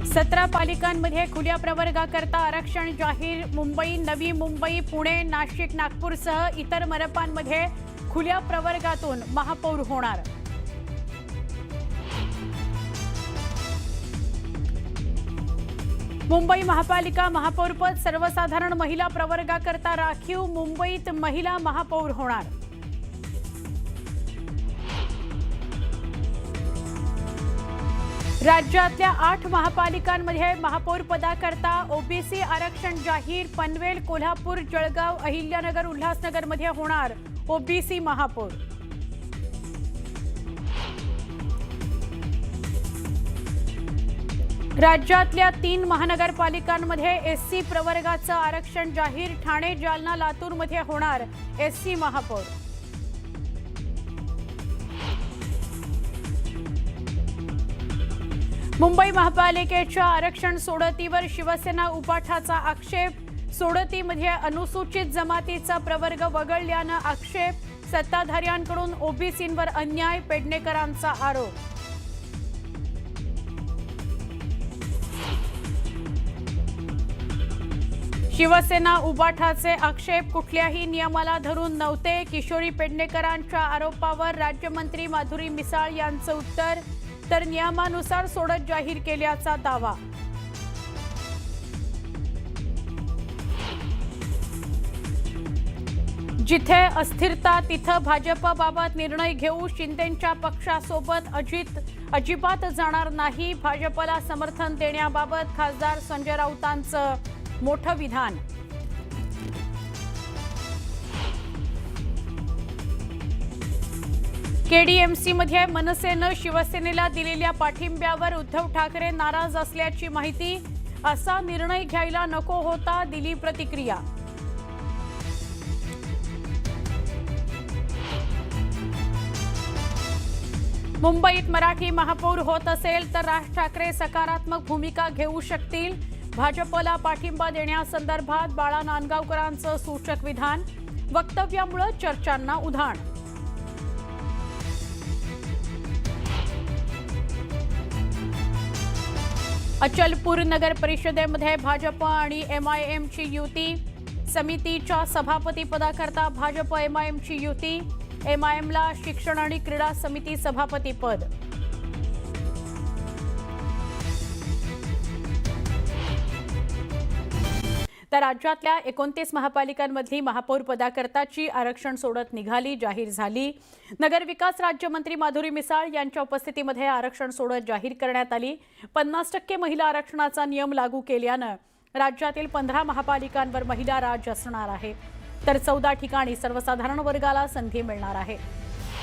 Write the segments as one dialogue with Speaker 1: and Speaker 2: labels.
Speaker 1: 17 पालिकांमध्ये खुल्या प्रवर्गाकरता आरक्षण जाहीर। मुंबई, नवी मुंबई, पुणे, नाशिक, नागपूरसह इतर मनपांमध्ये खुल्या प्रवर्गातून महापौर होणार। मुंबई महापालिका महापौरपद सर्वसाधारण महिला प्रवर्गाकरता राखीव। मुंबईत महिला महापौर होणार। राज्यातल्या 8 महापालिकांमध्ये महापौर पदाकरता ओबीसी आरक्षण जाहीर। पनवेल, कोल्हापूर, जळगाव, अहिल्यानगर, उल्हासनगरमध्ये होणार ओबीसी महापौर। राज्यातल्या 3 महानगरपालिकांमध्ये एससी प्रवर्गाचं आरक्षण जाहीर। ठाणे, जालना, लातूरमध्ये होणार एससी महापौर। मुंबई महापालिकेच्या आरक्षण सोडतीवर शिवसेना उपाठाचा आक्षेप। सोडतीमध्ये अनुसूचित जमातीचा प्रवर्ग वगळल्यानं आक्षेप। सत्ताधाऱ्यांकडून ओबीसींवर अन्याय, पेडणेकरांचा आरोप। शिवसेना उबाठाचे आक्षेप कुठल्याही नियमाला धरून नव्हते। किशोरी पेडणेकरांच्या आरोपावर राज्यमंत्री माधुरी मिसाळ यांचं उत्तर, तर नियमानुसार सोडत जाहीर केल्याचा दावा। जिथे अस्थिरता तिथं भाजपबाबत निर्णय घेऊ। शिंदेंच्या पक्षासोबत अजिबात जाणार नाही। भाजपला समर्थन देण्याबाबत खासदार संजय राऊतांचं मोठं विधान। केडीएमसीमध्ये मनसेनं शिवसेनेला दिलेल्या पाठिंब्यावर उद्धव ठाकरे नाराज असल्याची माहिती। असा निर्णय घ्यायला नको होता, दिली प्रतिक्रिया। मुंबईत मराठी महापौर होत असेल तर राज ठाकरे सकारात्मक भूमिका घेऊ शकतील। भाजपला पाठिंबा देण्यासंदर्भात बाळा नांदगावकरांचं सूचक विधान। वक्तव्यामुळे चर्चांना उधाण। अचलपूर नगर परिषदेमध्ये भाजप आणि एमआयएमची युती। समितीच्या सभापतीपदाकरता भाजप एमआयएमची युती। एमआयएमला शिक्षण आणि क्रीडा समिती सभापतीपद। तर राज्यातल्या 29 महापालिकांमधली महापौर पदाकरताची आरक्षण सोडत निघाली, जाहीर झाली। नगरविकास राज्यमंत्री माधुरी मिसाळ यांच्या उपस्थितीमध्ये आरक्षण सोडत जाहीर करण्यात आली। 50% महिला आरक्षणाचा नियम लागू केल्यानं राज्यातील 15 महापालिकांवर महिला राज असणार आहे, तर 14 ठिकाणी सर्वसाधारण वर्गाला संधी मिळणार आहे।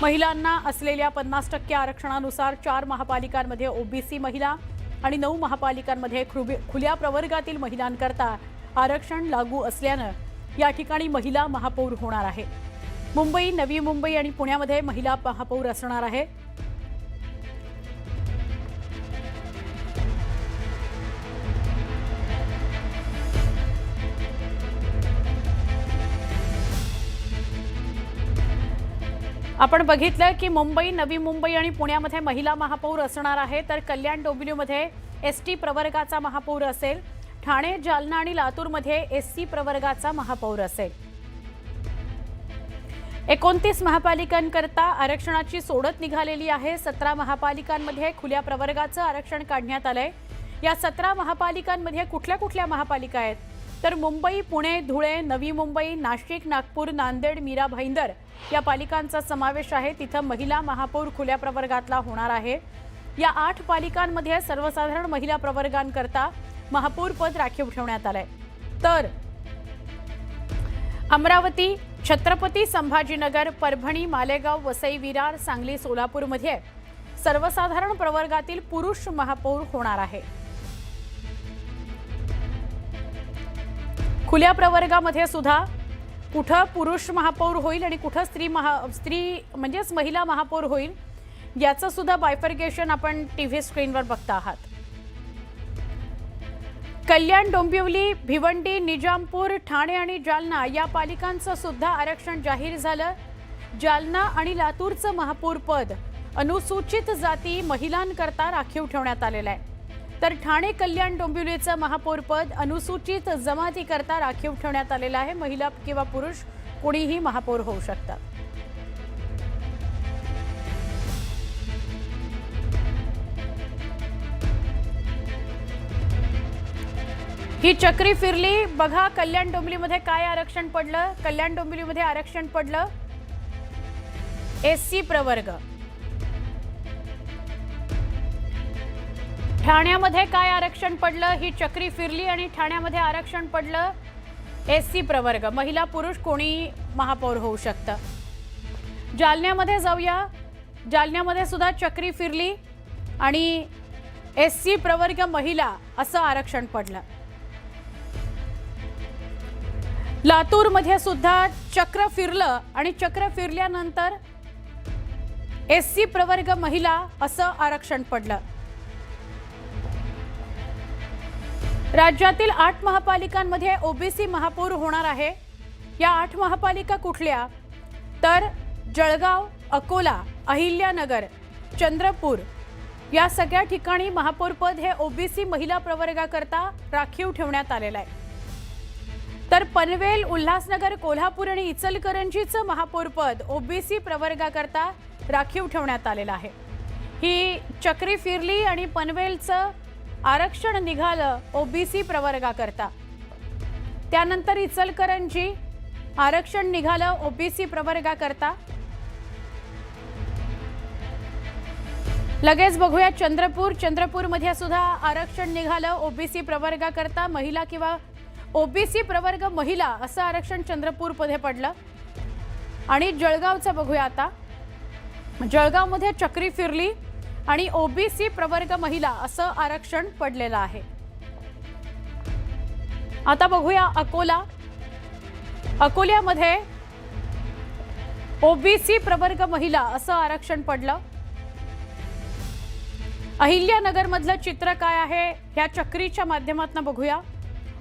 Speaker 1: महिलांना असलेल्या 50% आरक्षणानुसार 4 महापालिकांमध्ये ओबीसी महिला आणि 9 महापालिकांमध्ये खुल्या प्रवर्गातील महिलांकरता आरक्षण लागू असल्यानं या ठिकाणी महिला महापौर होणार आहे। मुंबई, नवी मुंबई आणि पुण्यामध्ये महिला महापौर असणार आहे। आपण बघितलं की मुंबई, नवी मुंबई आणि पुण्यामध्ये महिला महापौर असणार आहे, तर कल्याण डोंबिवलीमध्ये एसटी प्रवर्गाचा महापौर असेल। ठाणे, जालना आणि लातूरमध्ये एससी प्रवर्गाचा महापौर असेल। 29 महापालिकांकरता आरक्षणाची सोडत निघालेली आहे। 17 महापालिकांमध्ये खुल्या प्रवर्गाचं आरक्षण काढण्यात आलंय। या 17 महापालिकांमध्ये कुठल्या महापालिका आहेत तर मुंबई, पुणे, धुळे, नवी मुंबई, नाशिक, नागपूर, नांदेड, मीरा भाईंदर या पालिकांचा समावेश आहे। तिथं महिला महापौर खुल्या प्रवर्गातला होणार आहे। या 8 पालिकांमध्ये सर्वसाधारण महिला प्रवर्गांकरता महापौर पद राखीव ठेवण्यात आलंय, तर अमरावती, छत्रपती संभाजीनगर, परभणी, मालेगाव, वसई, विरार, सांगली, सोलापूरमध्ये सर्वसाधारण प्रवर्गातील पुरुष महापौर होणार आहे। खुल्या प्रवर्गामध्ये सुद्धा कुठं पुरुष महापौर होईल आणि कुठं स्त्री म्हणजेच महिला महापौर होईल याचं सुद्धा बायफर्गेशन आपण टीव्ही स्क्रीनवर बघता आहात। कल्याण, डोंबिवली, भिवंडी, निजामपूर, ठाणे आणि जालना या पालिकांचं सुद्धा आरक्षण जाहीर झालं। जालना आणि लातूरचं महापौर पद अनुसूचित जाती महिलांकरता राखीव ठेवण्यात आलेलं आहे। तर ठाणे कल्याण डोंबिवलीचं महापौरपद अनुसूचित जमाती करता राखीव ठेवण्यात आलेलं आहे। महिला किंवा पुरुष कोणीही महापौर होऊ शकतात। ही चक्री फिरली बघा। कल्याण डोंबिवलीमध्ये काय आरक्षण पडलं? कल्याण डोंबिवलीमध्ये आरक्षण पडलं एससी प्रवर्ग। ठाण्यामध्ये काय आरक्षण पडलं? ही चक्री फिरली आणि ठाण्यामध्ये आरक्षण पडलं एससी प्रवर्ग। महिला पुरुष कोणी महापौर होऊ शकतं। जालन्यामध्ये जाऊया। जालन्यामध्ये सुद्धा चक्री फिरली आणि एससी प्रवर्ग महिला असं आरक्षण पडलं। लातूरमध्ये सुद्धा चक्र फिरलं आणि चक्र फिरल्यानंतर एससी प्रवर्ग महिला असं आरक्षण पडलं। राज्यातील 8 महापालिकांमध्ये ओबीसी महापौर होणार आहे। या 8 महापालिका कुठल्या? तर जळगाव, अकोला, अहिल्यानगर, चंद्रपूर या सगळ्या ठिकाणी महापौरपद हे ओबीसी महिला प्रवर्गाकरता राखीव ठेवण्यात आलेलं आहे। तर पनवेल, उल्हासनगर, कोल्हापूर आणि इचलकरंजीचं महापौरपद ओबीसी प्रवर्गाकरता राखीव ठेवण्यात आलेलं आहे। ही चक्री फिरली आणि पनवेलचं आरक्षण निघालं ओबीसी प्रवर्गाकरता। त्यानंतर इचलकरंजी आरक्षण निघालं ओबीसी प्रवर्गाकरता। लगेच बघूया चंद्रपूर। चंद्रपूरमध्ये सुद्धा आरक्षण निघालं ओबीसी प्रवर्गाकरता। महिला किंवा ओबीसी प्रवर्ग महिला असं आरक्षण चंद्रपूरमध्ये पडलं। आणि जळगावचं बघूया आता। जळगावमध्ये चक्री फिरली आणि ओबीसी प्रवर्ग महिला असं आरक्षण पडलेलं आहे। आता बघूया अकोला। अकोल्यामध्ये ओबीसी प्रवर्ग महिला असं आरक्षण पडलं। अहिल्यानगर मधलं चित्र काय आहे ह्या चक्रीच्या माध्यमातून बघूया।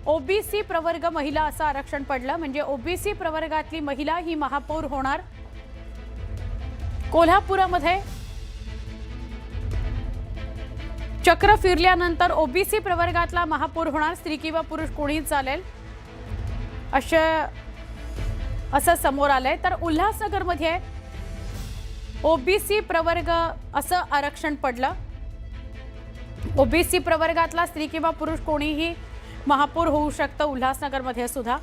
Speaker 1: ओबीसी प्रवर्ग महिला असं आरक्षण पडलं, म्हणजे ओबीसी प्रवर्गातली महिला ही महापौर होणार। कोल्हापुरामध्ये चक्र फिरल्यानंतर ओबीसी प्रवर्गातला महापौर होणार। स्त्री किंवा पुरुष कोणीही चालेल असं समोर आलंय। तर उल्हासनगरमध्ये ओबीसी प्रवर्ग असं आरक्षण पडलं। ओबीसी प्रवर्गातला स्त्री किंवा पुरुष कोणीही महापौर होऊ शकतं उल्हासनगरमध्ये सुद्धा।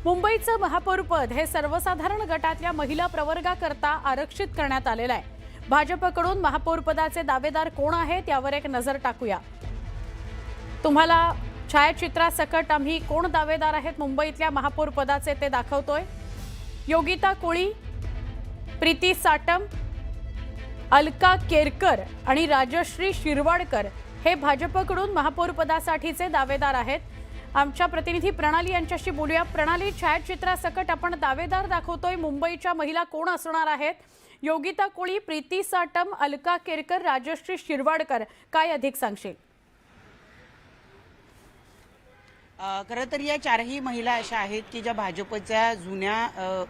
Speaker 1: मुंबईचं महापौरपद हे सर्वसाधारण गटातल्या महिला प्रवर्गाकरता आरक्षित करण्यात आलेलं आहे। भाजपकडून महापौरपदाचे दावेदार कोण आहेत यावर एक नजर टाकूया। तुम्हाला छायाचित्रासकट आम्ही कोण दावेदार आहेत मुंबईतल्या महापौरपदाचे ते दाखवतोय। योगिता कोळी, प्रीती साटम, अलका केरकर आणि राजश्री शिरवाडकर हे भाजपकडून महापौरपदासाठीचे दावेदार आहेत। आमच्या प्रतिनिधी प्रणाली यांच्याशी बोलूया। प्रणाली, छायाचित्रासकट आपण दावेदार दाखवतोय। मुंबईच्या महिला कोण असणार आहेत? योगिता कोळी, प्रीती साटम, अलका केरकर, राजश्री शिरवाडकर, काय अधिक सांगशील?
Speaker 2: खरं तर या 4ही महिला अशा आहेत की ज्या भाजपच्या जुन्या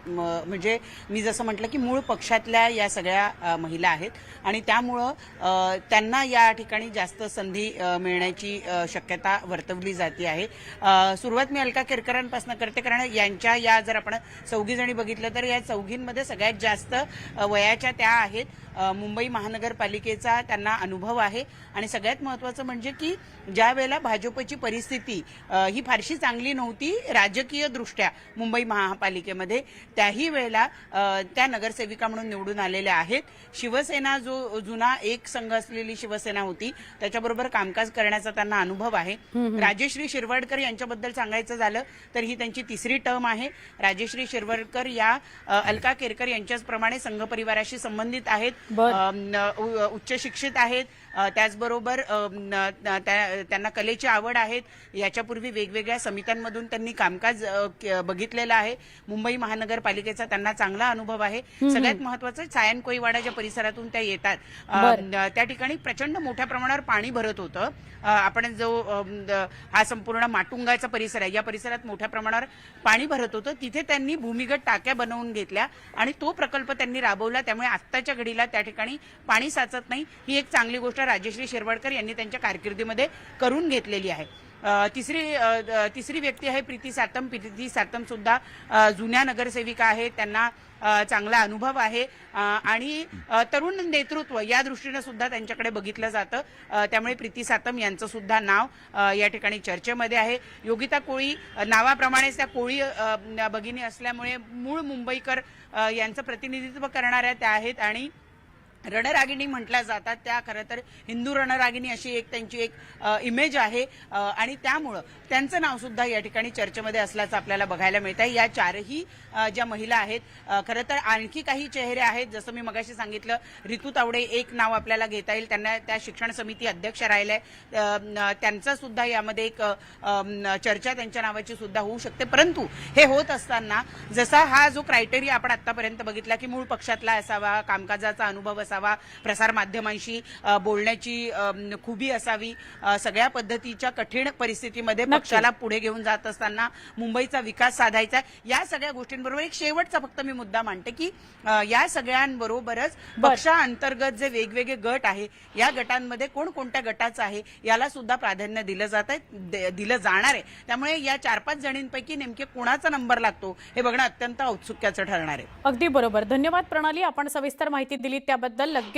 Speaker 2: म्हणजे मी जसं म्हटलं की मूळ पक्षातल्या या सगळ्या महिला आहेत आणि त्यामुळं त्यांना या ठिकाणी जास्त संधी मिळण्याची शक्यता वर्तवली जाते आहे। सुरुवात मी अलका केरकरांपासून करते, कारण यांच्या या जर आपण चौघीजणी बघितलं तर या चौघींमध्ये सगळ्यात जास्त वयाच्या त्या आहेत। मुंबई महानगरपालिकेचा त्यांना अनुभव आहे आणि सगळ्यात महत्त्वाचं म्हणजे की ज्या वेळेला भाजपची परिस्थिती ही फारशी चांगली नव्हती राजकीय दृष्ट्या मुंबई महापालिकेमध्ये, त्याही वेळेला त्या नगरसेविका म्हणून निवडून आलेल्या आहेत। शिवसेना जो जुना एक संघ असलेली शिवसेना होती त्याच्याबरोबर कामकाज करण्याचा त्यांना अनुभव आहे। राजश्री शिरवाडकर यांच्याबद्दल सांगायचं झालं तर ही त्यांची 3री टर्म आहे। राजश्री शिरवाडकर या अलका केरकर यांच्याच प्रमाणे संघ परिवाराशी संबंधित आहेत, उच्च शिक्षित आहेत, त्याचबरोबर त्यांना कलेची आवड आहे। याच्यापूर्वी वेगवेगळ्या समित्यांमधून त्यांनी कामकाज बघितलेलं आहे। मुंबई महानगरपालिकेचा त्यांना चांगला अनुभव आहे। सगळ्यात महत्त्वाचं सायन कोळीवाडा ज्या परिसरातून त्या येतात त्या ठिकाणी प्रचंड मोठ्या प्रमाणावर पाणी भरत होतं। आपण जो हा संपूर्ण माटुंगाचा परिसर आहे या परिसरात मोठ्या प्रमाणावर पाणी भरत होतं, तिथे त्यांनी भूमिगत टाक्या बनवून घेतल्या आणि तो प्रकल्प त्यांनी राबवला, त्यामुळे आत्ताच्या घडीला त्या ठिकाणी पाणी साचत नाही। ही एक चांगली गोष्ट मिस्टर राजश्री शिरवाडकर यांनी त्यांच्या कारकिर्दीमध्ये करून घेतलेली आहे. तिसरी व्यक्ती आहे प्रीती सातम. प्रीती सातम सुद्धा जुन्या नगरसेविका आहेत, त्यांना चांगला अनुभव आहे आणि तरुण नेतृत्व या दृष्टीनं सुद्धा त्यांच्याकडे बघितलं जातं. त्यामुळे प्रीती सातम यांचं सुद्धा नाव या ठिकाणी चर्चेमध्ये आहे. योगिता कोळी नावाप्रमाणेच त्या कोळी भगिनी असल्यामुळे मूळ मुंबईकर यांचं प्रतिनिधित्व करणाऱ्या त्या आहेत आणि रणरागिणी म्हटल्या जातात. त्या खरं तर हिंदू रणरागिणी अशी एक त्यांची एक इमेज आहे आणि त्यामुळं त्यांचं नाव सुद्धा या ठिकाणी चर्चेमध्ये असल्याचं आपल्याला बघायला मिळत आहे. या चारही ज्या महिला आहेत, खरं तर आणखी काही चेहरे आहेत. जसं मी मगाशी सांगितलं, रितू तावडे एक नाव आपल्याला घेता येईल, त्यांना त्या शिक्षण समिती अध्यक्ष राहिल्या, त्यांचा सुद्धा यामध्ये एक चर्चा त्यांच्या नावाची सुद्धा होऊ शकते. परंतु हे होत असताना जसा हा जो क्रायटेरिया आपण आतापर्यंत बघितला की मूळ पक्षातला असावा, कामकाजाचा अनुभव असावा, प्रसार माध्यमांशी बोलण्याची खुबी असावी, सगळ्या पद्धतीच्या कठीण परिस्थितीमध्ये पक्षाला पुढे घेऊन जात असताना मुंबईचा विकास साधायचा, या सगळ्या गोष्टींबरोबर एक शेवटचा फक्त मी मुद्दा मांडते की या सगळ्यांबरोबरच पक्षाअंतर्गत जे वेगवेगळे गट आहे, या गटांमध्ये कोणकोणत्या गटाचं आहे याला सुद्धा प्राधान्य दिलं जाणार आहे. त्यामुळे या 4-5 जणींपैकी नेमके कोणाचा नंबर लागतो हे बघणं अत्यंत औत्सुक्याचं ठरणार आहे.
Speaker 1: अगदी बरोबर. धन्यवाद प्रणाली, आपण सविस्तर माहिती दिली त्याबद्दल. लगेच